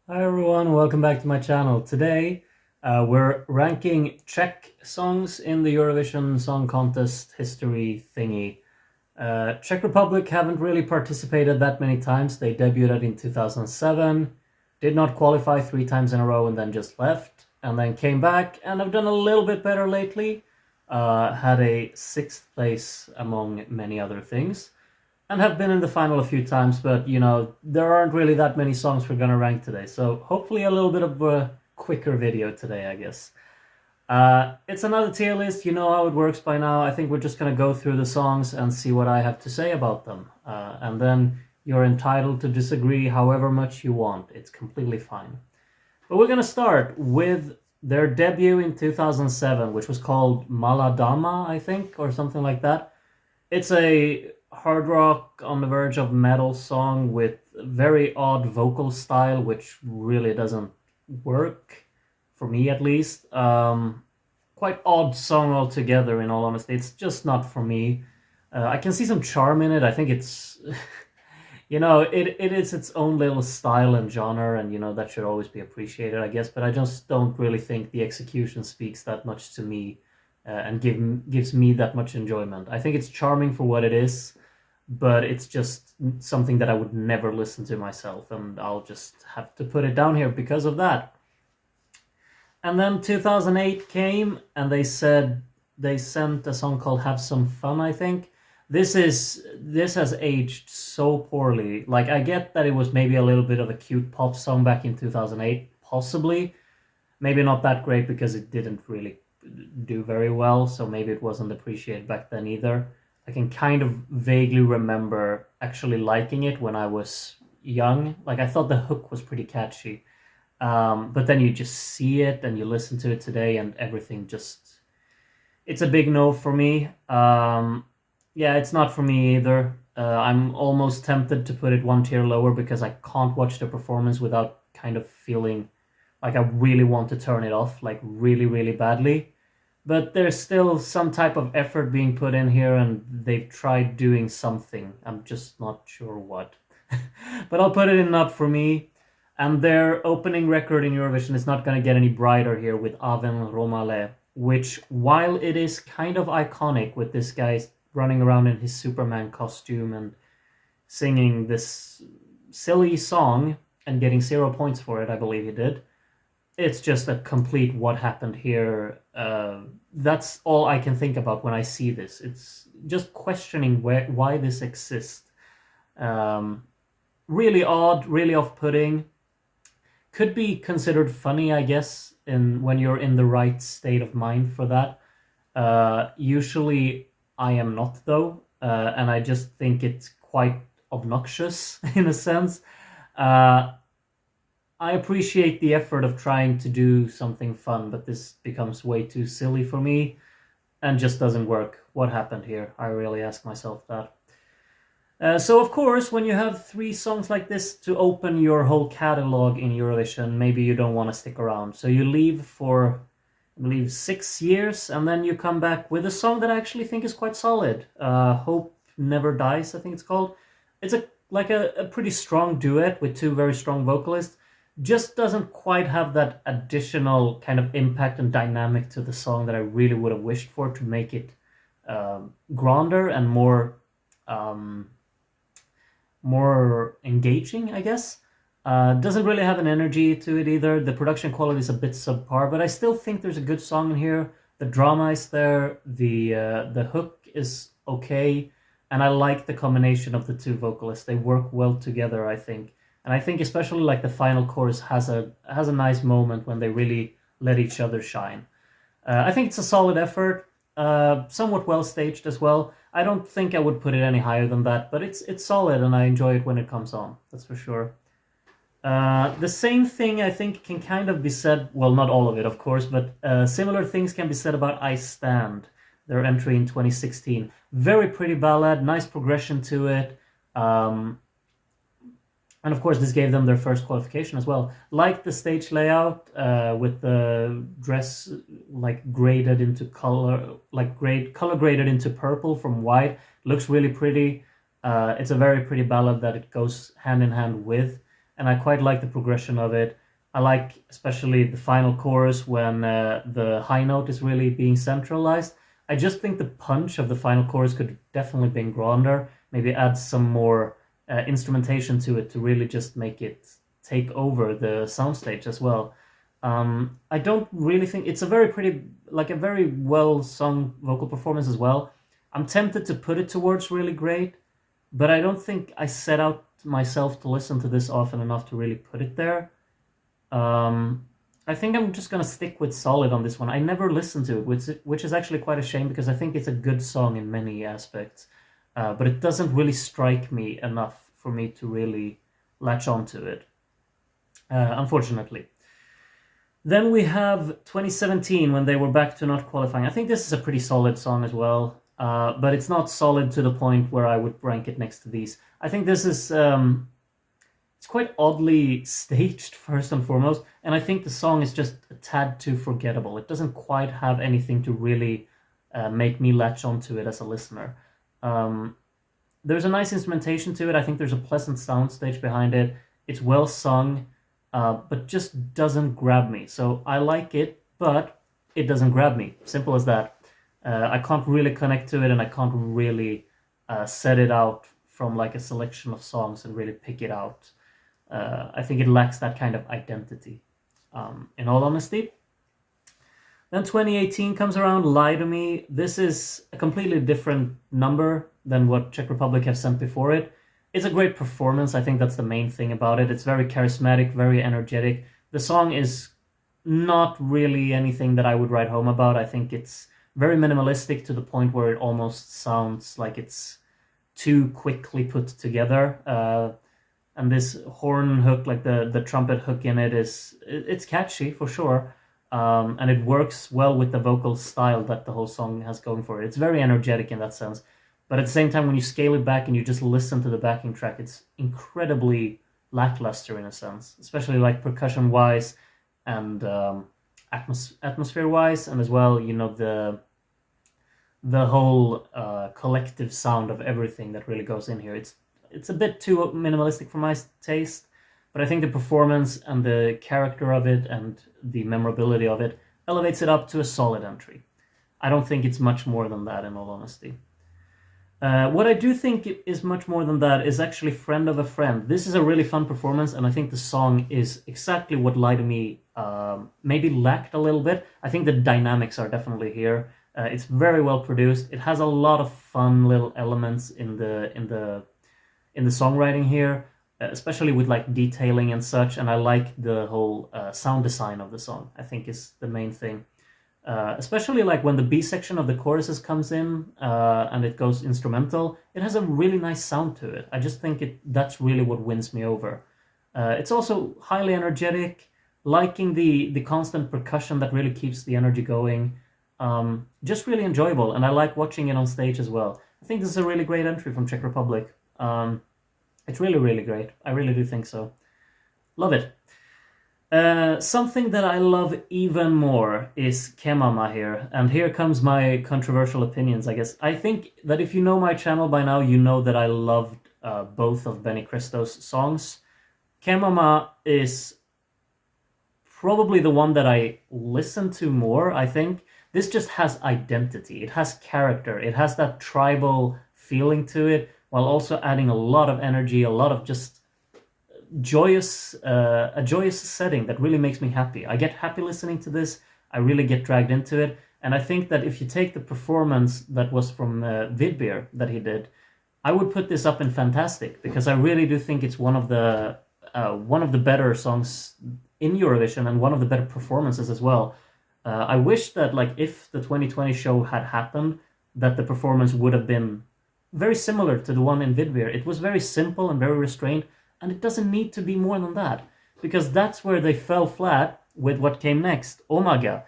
Hi everyone, welcome back to my channel. Today we're ranking Czech songs in the Eurovision Song Contest history thingy. Czech Republic haven't really participated that many times. They debuted in 2007, did not qualify 3 times in a row and then just left, and then came back and have done a little bit better lately. Had a 6th place among many other things and have been in the final a few times, but there aren't really that many songs we're gonna rank today, so hopefully a little bit of a quicker video today, I guess. It's another tier list, you know how it works by now. I think we're just gonna go through the songs and see what I have to say about them. And then you're entitled to disagree however much you want. It's completely fine. But we're gonna start with their debut in 2007, which was called Maladama, I think, or something like that. It's a hard rock on the verge of metal song with very odd vocal style, which really doesn't work for me, at least. Quite odd song altogether, in all honesty. It's just not for me. I can see some charm in it. I think it's it is its own little style and genre, and that should always be appreciated, I guess, but I just don't really think the execution speaks that much to me, and gives me that much enjoyment. I think it's charming for what it is, but it's just something that I would never listen to myself, and I'll just have to put it down here because of that. And then 2008 came, and they sent a song called Have Some Fun, I think. This has aged so poorly. Like, I get that it was maybe a little bit of a cute pop song back in 2008, possibly. Maybe not that great because it didn't really do very well, so maybe it wasn't appreciated back then either. I can kind of vaguely remember actually liking it when I was young. Like, I thought the hook was pretty catchy. But then you just see it and you listen to it today and everything just... It's a big no for me. Yeah, it's not for me either. I'm almost tempted to put it one tier lower because I can't watch the performance without kind of feeling like I really want to turn it off, like really, really badly. But there's still some type of effort being put in here, and they've tried doing something. I'm just not sure what. But I'll put it in not for me. And their opening record in Eurovision is not going to get any brighter here with Aven Romale, which, while it is kind of iconic with this guy running around in his Superman costume and singing this silly song and getting 0 points for it, I believe he did, it's just a complete what happened here. That's all I can think about when I see this. It's just questioning why this exists. Really odd, really off-putting. Could be considered funny, I guess, when you're in the right state of mind for that. Usually I am not, though, and I just think it's quite obnoxious in a sense. I appreciate the effort of trying to do something fun, but this becomes way too silly for me and just doesn't work. What happened here? I really ask myself that. So, of course, when you have 3 songs like this to open your whole catalog in Eurovision, maybe you don't want to stick around. So you leave for, I believe, 6 years, and then you come back with a song that I actually think is quite solid. Hope Never Dies, I think it's called. It's like a pretty strong duet with 2 very strong vocalists. Just doesn't quite have that additional kind of impact and dynamic to the song that I really would have wished for to make it grander and more engaging, I guess. Doesn't really have an energy to it either. The production quality is a bit subpar, but I still think there's a good song in here. The drama is there. The hook is okay, and I like the combination of the 2 vocalists. They work well together, I think. And I think especially like the final chorus has a nice moment when they really let each other shine. I think it's a solid effort, somewhat well staged as well. I don't think I would put it any higher than that, but it's solid and I enjoy it when it comes on, that's for sure. The same thing I think can kind of be said, well, not all of it, of course, but similar things can be said about I Stand, their entry in 2016. Very pretty ballad, nice progression to it. And of course, this gave them their first qualification as well. Like the stage layout, with the dress like graded into color, color graded into purple from white. Looks really pretty. It's a very pretty ballad that it goes hand in hand with. and I quite like the progression of it. I like especially the final chorus when the high note is really being centralized. I just think the punch of the final chorus could definitely been grander. Maybe add some more instrumentation to it to really just make it take over the soundstage as well. I don't really think it's a very pretty, like a very well sung vocal performance as well. I'm tempted to put it towards really great, but I don't think I set out myself to listen to this often enough to really put it there. I think I'm just gonna stick with solid on this one. I never listened to it, which is actually quite a shame because I think it's a good song in many aspects, but it doesn't really strike me enough for me to really latch onto it, unfortunately. Then we have 2017 when they were back to not qualifying. I think this is a pretty solid song as well, but it's not solid to the point where I would rank it next to these. I think this is it's quite oddly staged first and foremost, and I think the song is just a tad too forgettable. It doesn't quite have anything to really make me latch onto it as a listener. There's a nice instrumentation to it. I think there's a pleasant soundstage behind it. It's well sung, but just doesn't grab me. So I like it, but it doesn't grab me. Simple as that. I can't really connect to it, and I can't really set it out from like a selection of songs and really pick it out. I think it lacks that kind of identity, in all honesty. Then 2018 comes around, Lie to Me. This is a completely different number than what Czech Republic have sent before it. It's a great performance. I think that's the main thing about it. It's very charismatic, very energetic. The song is not really anything that I would write home about. I think it's very minimalistic to the point where it almost sounds like it's too quickly put together. And this horn hook, like the trumpet hook in it, it's catchy for sure. And it works well with the vocal style that the whole song has going for it. It's very energetic in that sense. But at the same time, when you scale it back and you just listen to the backing track, it's incredibly lackluster in a sense, especially like percussion-wise and atmosphere-wise, and as well, you know, the whole collective sound of everything that really goes in here. It's a bit too minimalistic for my taste, but I think the performance and the character of it and the memorability of it elevates it up to a solid entry. I don't think it's much more than that, in all honesty. What I do think is much more than that is actually Friend of a Friend. This is a really fun performance, and I think the song is exactly what Lie to Me maybe lacked a little bit. I think the dynamics are definitely here. It's very well produced. It has a lot of fun little elements in the songwriting here, especially with like detailing and such. And I like the whole sound design of the song. I think is the main thing. Especially like when the B section of the choruses comes in and it goes instrumental, it has a really nice sound to it. I just think that's really what wins me over. It's also highly energetic, liking the constant percussion that really keeps the energy going. Just really enjoyable, and I like watching it on stage as well. I think this is a really great entry from Czech Republic. It's really, really great. I really do think so. Love it. Something that I love even more is Kemama here, and here comes my controversial opinions, I guess. I think that if you know my channel by now, you know that I loved both of Benny Cristo's songs. Kemama is probably the one that I listen to more, I think. This just has identity, it has character, it has that tribal feeling to it, while also adding a lot of energy, a lot of just a joyous setting that really makes me happy. I get happy listening to this, I really get dragged into it, and I think that if you take the performance that was from Vidbeer that he did, I would put this up in fantastic, because I really do think it's one of the better songs in Eurovision and one of the better performances as well. I wish that, like, if the 2020 show had happened, that the performance would have been very similar to the one in Vidbeer. It was very simple and very restrained, and it doesn't need to be more than that, because that's where they fell flat with what came next, Omaga.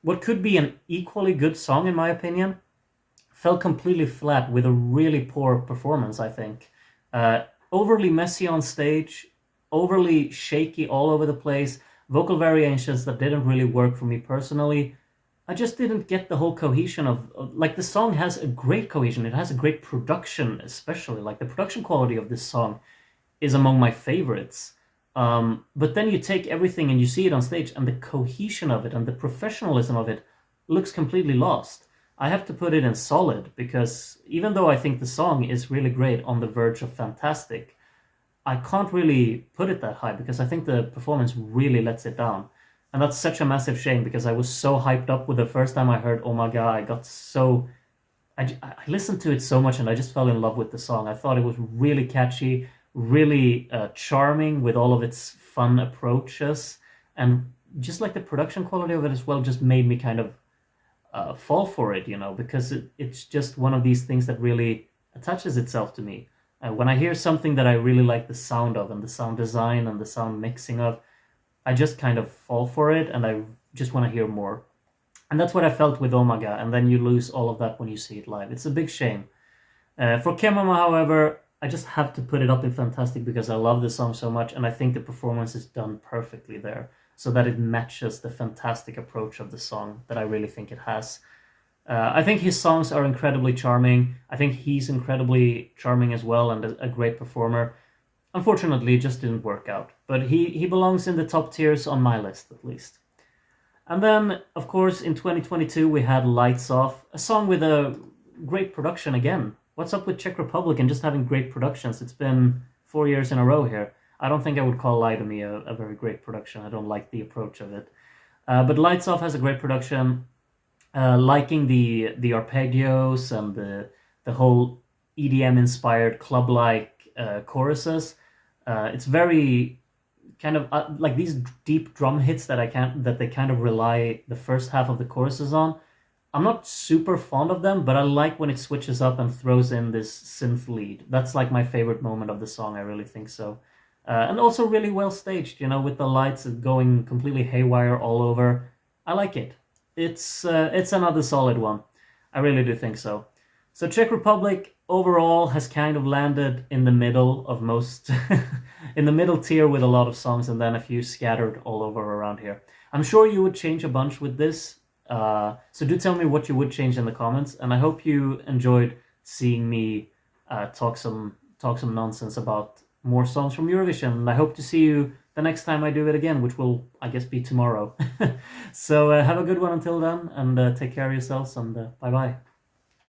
What could be an equally good song, in my opinion, fell completely flat with a really poor performance, I think. Overly messy on stage, overly shaky all over the place, vocal variations that didn't really work for me personally. I just didn't get the whole cohesion of like, the song has a great cohesion, it has a great production, especially like the production quality of this song is among my favorites. But then you take everything and you see it on stage, and the cohesion of it and the professionalism of it looks completely lost. I have to put it in solid, because even though I think the song is really great, on the verge of fantastic, I can't really put it that high because I think the performance really lets it down. And that's such a massive shame, because I was so hyped up with the first time I heard Oh My God. I got so... I listened to it so much and I just fell in love with the song. I thought it was really catchy, really charming with all of its fun approaches. And just like the production quality of it as well just made me kind of fall for it, because it's just one of these things that really attaches itself to me. When I hear something that I really like the sound of and the sound design and the sound mixing of, I just kind of fall for it and I just want to hear more. And that's what I felt with Omaga, and then you lose all of that when you see it live. It's a big shame. For Kemama, however, I just have to put it up in Fantastic because I love the song so much, and I think the performance is done perfectly there, so that it matches the fantastic approach of the song that I really think it has. I think his songs are incredibly charming. I think he's incredibly charming as well, and a great performer. Unfortunately, it just didn't work out. But he belongs in the top tiers on my list, at least. And then, of course, in 2022, we had Lights Off, a song with a great production again. What's up with Czech Republic and just having great productions? It's been 4 years in a row here. I don't think I would call Lie to Me a very great production. I don't like the approach of it. But Lights Off has a great production. Liking the arpeggios and the whole EDM-inspired club-like choruses. It's very kind of like these deep drum hits that they kind of rely the first half of the choruses on. I'm not super fond of them, but I like when it switches up and throws in this synth lead. That's like my favorite moment of the song. I really think so. And also really well staged, with the lights going completely haywire all over. I like it. It's another solid one. I really do think so. So Czech Republic overall has kind of landed in the middle of most, in the middle tier with a lot of songs and then a few scattered all over around here. I'm sure you would change a bunch with this. So do tell me what you would change in the comments. And I hope you enjoyed seeing me talk some nonsense about more songs from Eurovision. And I hope to see you the next time I do it again, which will, I guess, be tomorrow. So have a good one until then, and take care of yourselves, and bye-bye.